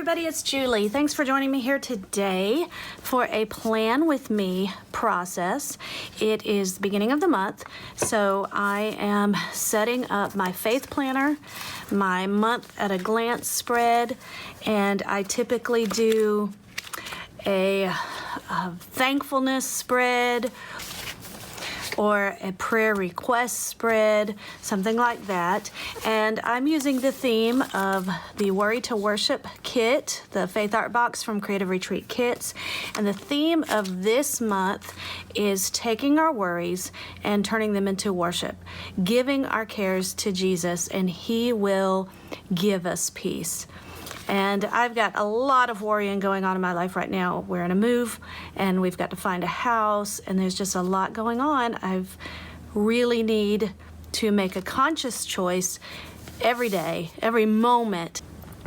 everybody, it's Julie. Thanks for joining me here today for a Plan With Me process. It is the beginning of the month, so I am setting up my faith planner, my month at a glance spread, and I typically do a thankfulness spread or a prayer request spread, something like that. And I'm using the theme of the Worry to Worship kit, the Faith Art Box from Creative Retreat Kits. And the theme of this month is taking our worries and turning them into worship, giving our cares to Jesus, and He will give us peace. And I've got a lot of worrying going on in my life right now. We're in a move, and we've got to find a house, and there's just a lot going on. I've really need to make a conscious choice every day, every moment,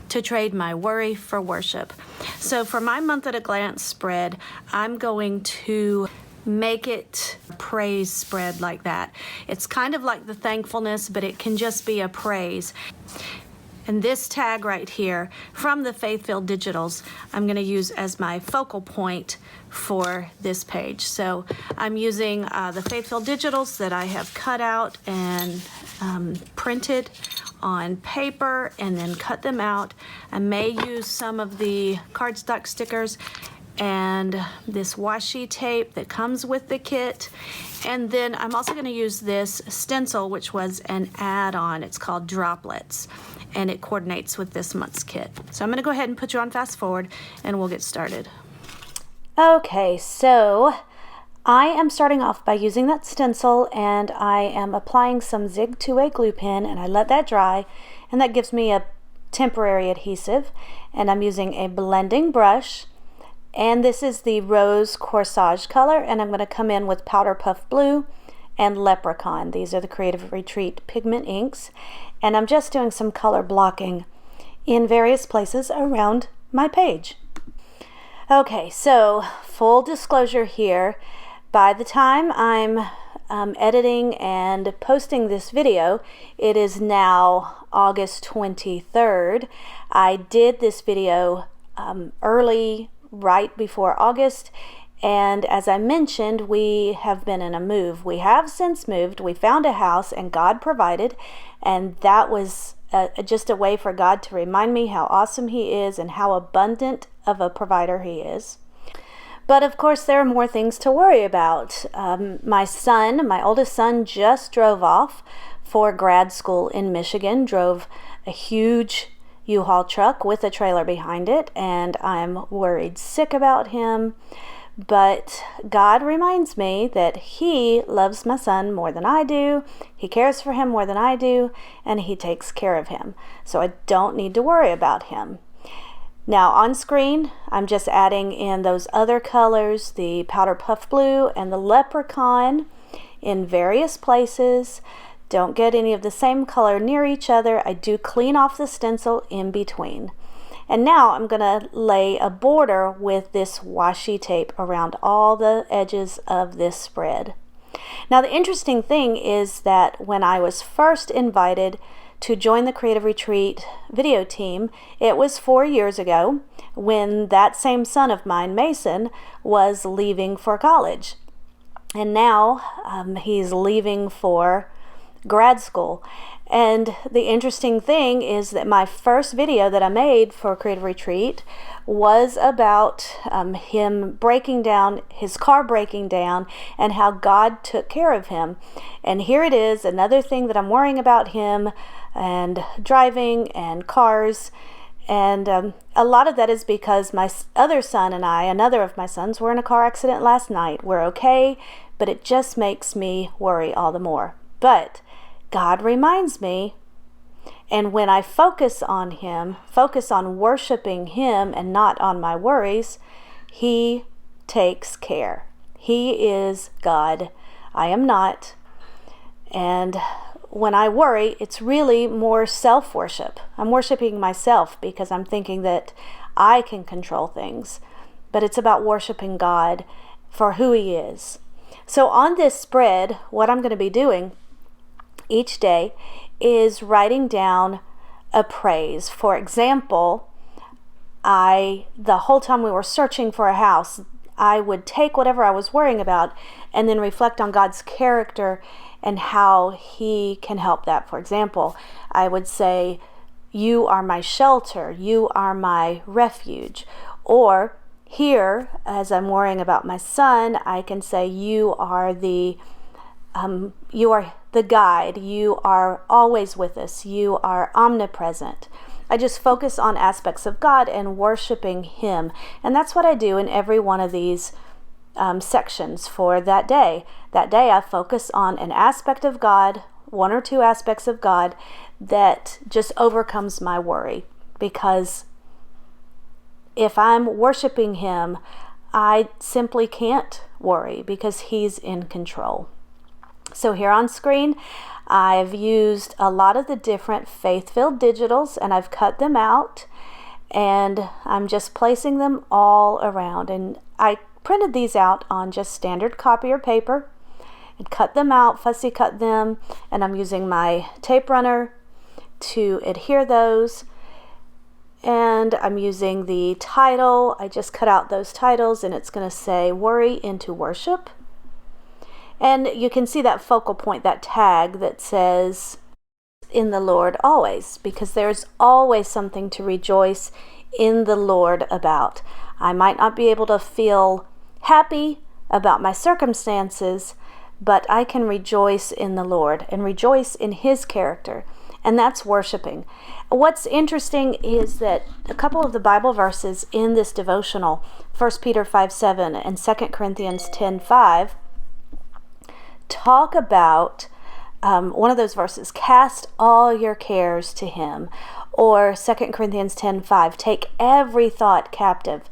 to trade my worry for worship. So for my month at a glance spread, I'm going to make it a praise spread like that. It's kind of like the thankfulness, but it can just be a praise. And this tag right here from the Faithfilled Digitals, I'm going to use as my focal point for this page. So I'm using the Faithfilled Digitals that I have cut out and printed on paper and then cut them out. I may use some of the cardstock stickers and this washi tape that comes with the kit. And then I'm also going to use this stencil, which was an add-on. It's called Droplets, and it coordinates with this month's kit. So I'm going to go ahead and put you on fast forward, and we'll get started. Okay, so I am starting off by using that stencil, and I am applying some ZIG Two-way Glue Pen, and I let that dry, and that gives me a temporary adhesive. And I'm using a blending brush, and this is the Rose Corsage color, and I'm going to come in with Powder Puff Blue and Leprechaun. These are the Creative Retreat Pigment inks, and I'm just doing some color blocking in various places around my page. Okay, so full disclosure here, by the time I'm editing and posting this video, it is now August 23rd. I did this video early, right before August, and as I mentioned, we have been in a move. We have since moved. We found a house, and God provided, and that was just a way for God to remind me how awesome He is and how abundant of a provider He is. But of course, there are more things to worry about. My oldest son, just drove off for grad school in Michigan, drove a huge U-Haul truck with a trailer behind it, and I'm worried sick about him. But God reminds me that He loves my son more than I do, He cares for him more than I do, and He takes care of him. So I don't need to worry about him. Now on screen, I'm just adding in those other colors, the Powder Puff Blue and the Leprechaun in various places. Don't get any of the same color near each other. I do clean off the stencil in between. And now I'm going to lay a border with this washi tape around all the edges of this spread. Now the interesting thing is that when I was first invited to join the Creative Retreat video team, it was 4 years ago when that same son of mine, Mason, was leaving for college. And now he's leaving for grad school. And the interesting thing is that my first video that I made for Creative Retreat was about him breaking down, his car breaking down, and how God took care of him. And here it is, another thing that I'm worrying about him and driving and cars. And a lot of that is because my other son and I, another of my sons, were in a car accident last night. We're okay, but it just makes me worry all the more. But God reminds me, and when I focus on Him, focus on worshiping Him and not on my worries, He takes care. He is God. I am not. And when I worry, it's really more self-worship. I'm worshiping myself because I'm thinking that I can control things. But it's about worshiping God for who He is. So on this spread, what I'm going to be doing each day is writing down a praise. For example, the whole time we were searching for a house, I would take whatever I was worrying about and then reflect on God's character and how He can help that. For example, I would say, "You are my shelter, you are my refuge." Or here, as I'm worrying about my son, I can say, "You are the guide, you are always with us, you are omnipresent." I just focus on aspects of God and worshiping Him. And that's what I do in every one of these sections for that day. That day I focus on an aspect of God, one or two aspects of God that just overcomes my worry. Because if I'm worshiping Him, I simply can't worry because He's in control. So here on screen, I've used a lot of the different Faithfilled digitals and I've cut them out and I'm just placing them all around. And I printed these out on just standard copier paper and cut them out, fussy cut them, and I'm using my tape runner to adhere those. And I'm using the title. I just cut out those titles and it's going to say "Worry into Worship." And you can see that focal point, that tag that says "In the Lord always," because there's always something to rejoice in the Lord about. I might not be able to feel happy about my circumstances, but I can rejoice in the Lord and rejoice in His character. And that's worshiping. What's interesting is that a couple of the Bible verses in this devotional, 1 Peter 5:7 and 2 Corinthians 10:5, talk about one of those verses, "Cast all your cares to Him," or 2 Corinthians 10:5, "Take every thought captive."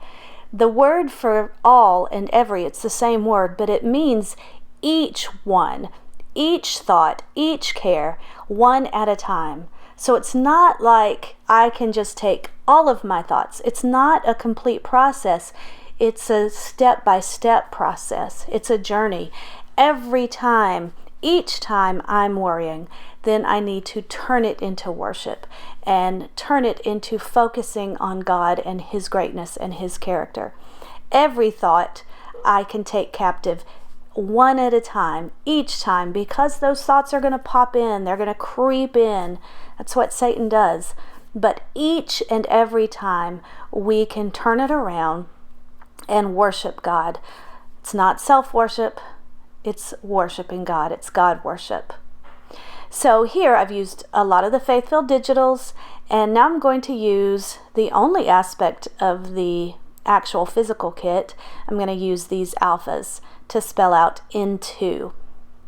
The word for all and every, it's the same word, but it means each one, each thought, each care, one at a time. So it's not like I can just take all of my thoughts. It's not a complete process. It's a step-by-step process. It's a journey. Every time, each time I'm worrying, then I need to turn it into worship and turn it into focusing on God and His greatness and His character. Every thought I can take captive one at a time, each time, because those thoughts are going to pop in, they're going to creep in. That's what Satan does. But each and every time we can turn it around and worship God. It's not self-worship. It's worshiping God. It's God worship. So here I've used a lot of the Faithfilled digitals, and now I'm going to use the only aspect of the actual physical kit. I'm going to use these alphas to spell out "into."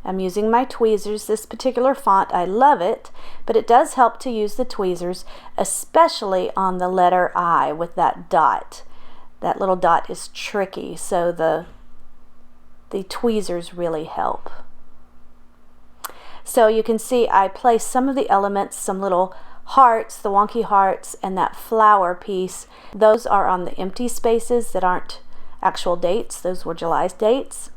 I'm using my tweezers. This particular font, I love it, but it does help to use the tweezers, especially on the letter I with that dot. That little dot is tricky, so the tweezers really help. So you can see I placed some of the elements, some little hearts, the wonky hearts, and that flower piece. Those are on the empty spaces that aren't actual dates. Those were July's dates.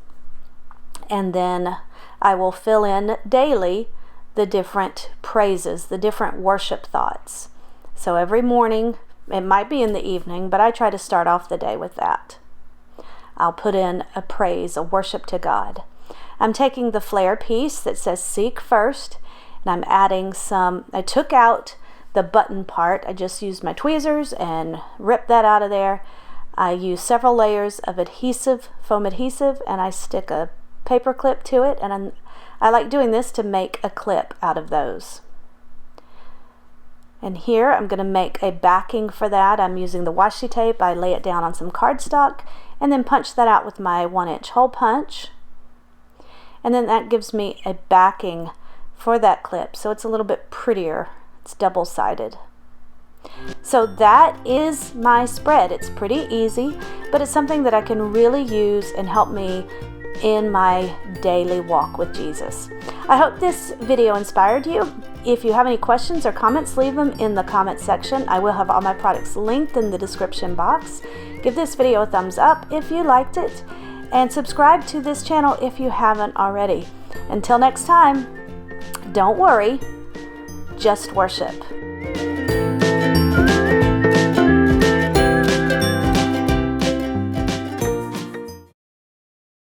And then I will fill in daily the different praises, the different worship thoughts. So every morning, it might be in the evening, but I try to start off the day with that. I'll put in a praise, a worship to God. I'm taking the flare piece that says "Seek First," and I'm adding some, I took out the button part. I just used my tweezers and ripped that out of there. I use several layers of adhesive, foam adhesive, and I stick a paper clip to it, and I like doing this to make a clip out of those. And here I'm going to make a backing for that. I'm using the washi tape. I lay it down on some cardstock and then punch that out with my 1-inch hole punch. And then that gives me a backing for that clip, so it's a little bit prettier. It's double-sided. So that is my spread. It's pretty easy, but it's something that I can really use and help me in my daily walk with Jesus. I hope this video inspired you. If you have any questions or comments, leave them in the comment section. I will have all my products linked in the description box. Give this video a thumbs up if you liked it, and subscribe to this channel if you haven't already. Until next time, don't worry, just worship.